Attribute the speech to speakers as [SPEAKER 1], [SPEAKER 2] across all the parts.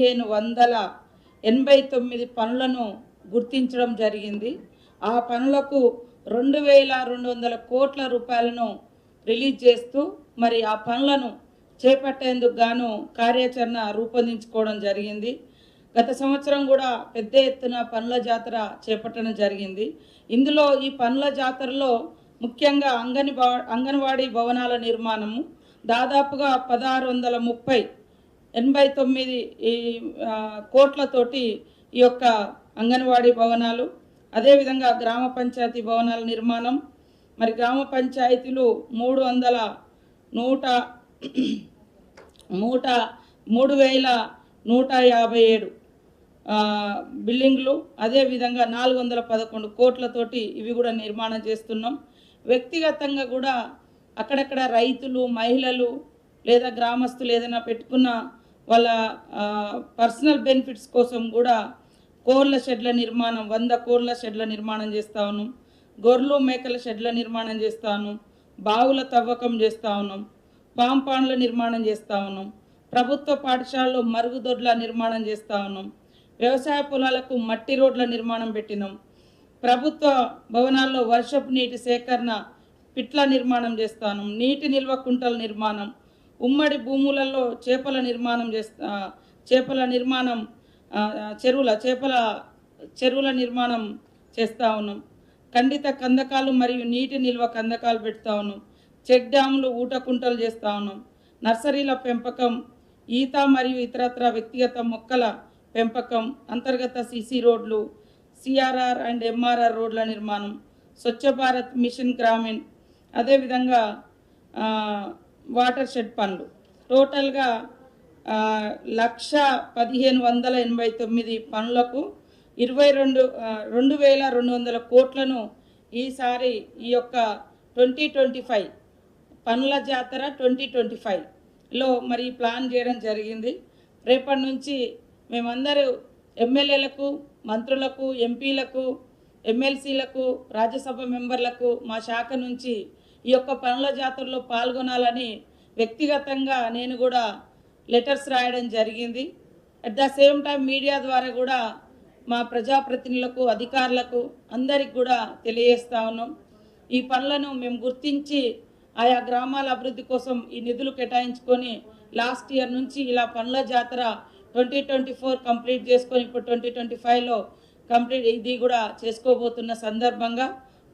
[SPEAKER 1] 1589 పనులను గుర్తించడం జరిగింది. ఆ పనులకు 2200 కోట్ల రూపాయలను రిలీజ్ చేస్తూ మరి ఆ పనులను చేపట్టేందుకు గాను కార్యాచరణ రూపొందించుకోవడం జరిగింది. గత సంవత్సరం కూడా పెద్ద ఎత్తున పనుల జాతర చేపట్టడం జరిగింది. ఇందులో ఈ పనుల జాతరలో ముఖ్యంగా అంగన్వాడీ భవనాల నిర్మాణము దాదాపుగా 1689 కోట్లతోటి ఈ యొక్క అంగన్వాడీ భవనాలు, అదేవిధంగా గ్రామ పంచాయతీ భవనాల నిర్మాణం, మరి గ్రామ పంచాయతీలు 3157 బిల్డింగ్లు, అదేవిధంగా 411 కోట్లతోటి ఇవి కూడా నిర్మాణం చేస్తున్నాం. వ్యక్తిగతంగా కూడా అక్కడక్కడ రైతులు, మహిళలు లేదా గ్రామస్తులు ఏదైనా పెట్టుకున్న వాళ్ళ పర్సనల్ బెనిఫిట్స్ కోసం కూడా కోళ్ళ షెడ్ల నిర్మాణం 100 కోళ్ళ షెడ్ల నిర్మాణం చేస్తూ ఉన్నాం. గొర్రెలు మేకల షెడ్ల నిర్మాణం చేస్తూ ఉన్నాం. బావుల తవ్వకం చేస్తూ ఉన్నాం. పాంపాన్ల నిర్మాణం చేస్తూ ఉన్నాం. ప్రభుత్వ పాఠశాలలో మరుగుదొడ్ల నిర్మాణం చేస్తూ ఉన్నాం. వ్యవసాయ పొలాలకు మట్టి రోడ్ల నిర్మాణం పెట్టినాం. ప్రభుత్వ భవనాల్లో వర్షపు నీటి సేకరణ పిట్ల నిర్మాణం చేస్తాను. నీటి నిల్వ కుంటల నిర్మాణం, ఉమ్మడి భూములలో చేపల నిర్మాణం చెరువుల నిర్మాణం చేస్తూ ఉన్నాం. ఖండిత కందకాలు మరియు నీటి నిల్వ కందకాలు పెడతా ఉన్నాం. చెక్ డ్యాములు, ఊట కుంటలు చేస్తూ ఉన్నాం. నర్సరీల పెంపకం, ఈత మరియు ఇతరత్ర వ్యక్తిగత మొక్కల పెంపకం, అంతర్గత సిసి రోడ్లు, సిఆర్ఆర్ అండ్ ఎంఆర్ఆర్ రోడ్ల నిర్మాణం, స్వచ్ఛ భారత్ మిషన్ గ్రామీణ్, అదేవిధంగా వాటర్ షెడ్ పనులు టోటల్గా 1,1589 పనులకు 2200 కోట్లను ఈసారి ఈ యొక్క 2025 పనుల జాతర 2025లో మరి ప్లాన్ చేయడం జరిగింది. రేపటి నుంచి మేమందరూ ఎమ్మెల్యేలకు, మంత్రులకు, ఎంపీలకు, ఎమ్మెల్సీలకు, రాజ్యసభ మెంబర్లకు మా శాఖ నుంచి ఈ యొక్క పనుల జాతరలో పాల్గొనాలని వ్యక్తిగతంగా నేను కూడా లెటర్స్ రాయడం జరిగింది. At the same time media ద్వారా కూడా మా ప్రజాప్రతినిధులకు, అధికారులకు అందరికి కూడా తెలియజేస్తా ఉన్నాం. ఈ పనులను మేము గుర్తించి ఆయా గ్రామాల అభివృద్ధి కోసం ఈ నిధులు కేటాయించుకొని లాస్ట్ ఇయర్ నుంచి ఇలా పనుల జాతర 2024 కంప్లీట్ చేసుకొని ఇప్పుడు 2025లో కంప్లీట్ ఇది కూడా చేసుకోబోతున్న సందర్భంగా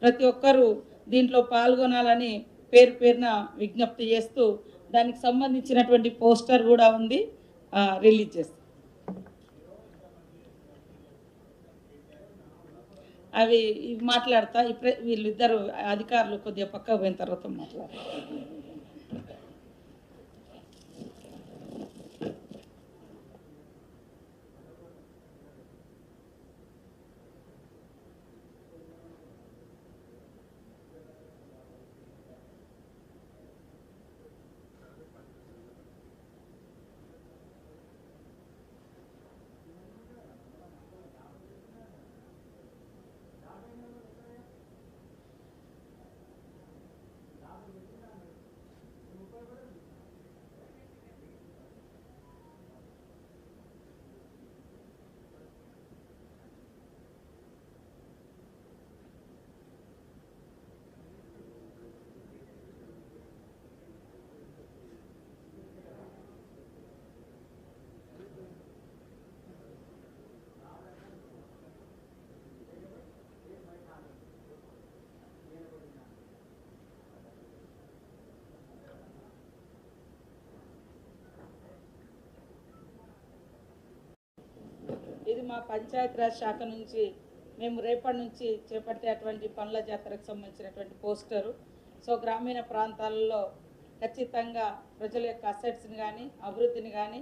[SPEAKER 1] ప్రతి ఒక్కరూ దీంట్లో పాల్గొనాలని పేరున విజ్ఞప్తి చేస్తూ దానికి సంబంధించినటువంటి పోస్టర్ కూడా ఉంది, రిలీజ్ చేస్తాం. అవి మాట్లాడతా వీళ్ళిద్దరు అధికారులు కొద్దిగా పక్కకు పోయిన తర్వాత మాట్లాడతారు. ఇది మా పంచాయతీరాజ్ శాఖ నుంచి మేము రేపటి నుంచి చేపట్టేటువంటి పనుల జాతరకు సంబంధించినటువంటి పోస్టరు. సో గ్రామీణ ప్రాంతాలలో ఖచ్చితంగా ప్రజల యొక్క అసెట్స్ని కానీ అభివృద్ధిని కానీ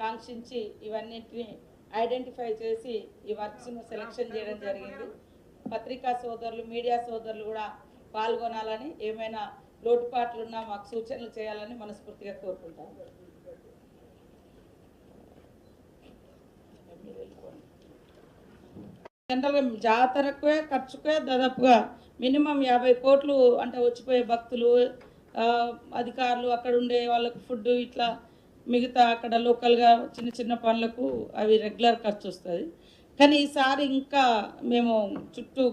[SPEAKER 1] కాంక్షించి ఇవన్నింటినీ ఐడెంటిఫై చేసి ఈ వర్క్స్ను సెలెక్షన్ చేయడం జరిగింది. పత్రికా సోదరులు, మీడియా సోదరులు కూడా పాల్గొనాలని, ఏమైనా లోటుపాట్లున్నా మాకు సూచనలు చేయాలని మనస్ఫూర్తిగా కోరుకుంటాను. జనరల్గా జాతరకే ఖర్చుకే దాదాపుగా మినిమం 50 కోట్లు అంటే వచ్చిపోయే భక్తులు, అధికారులు, అక్కడ ఉండే వాళ్ళకు ఫుడ్, ఇట్లా మిగతా అక్కడ లోకల్గా చిన్న చిన్న పనులకు అవి రెగ్యులర్ ఖర్చు వస్తుంది. కానీ ఈసారి ఇంకా మేము చుట్టూ